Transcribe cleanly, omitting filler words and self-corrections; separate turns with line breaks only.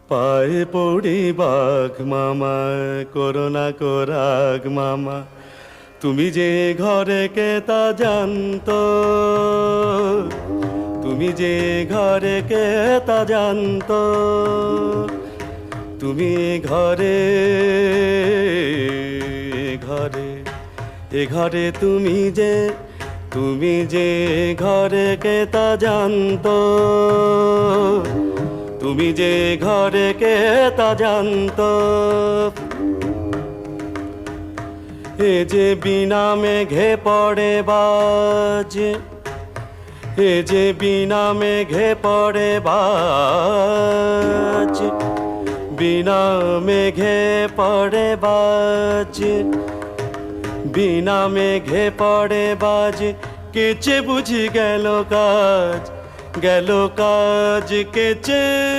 পায়ে পড়ি বাঘ মামা, করোনা কোরাগ মামা, তুমি যে ঘরে কে তা জানতো, তুমি যে ঘরে কে তা জানতো, তুমি ঘরে ঘরে এ ঘরে তুমি যে ঘরে কে তা জানতো, তুমি যে ঘরে কে তা জানতো। এ যে বিনা মেঘে পড়ে বাজ, এ যে বিনা মেঘে পড়ে বাজ, বিনা মেঘে পড়ে বাজ, বিনা মেঘে পড়ে বাজ, কেচে বুঝি গেল কাজ, গেল কাজ কেচে।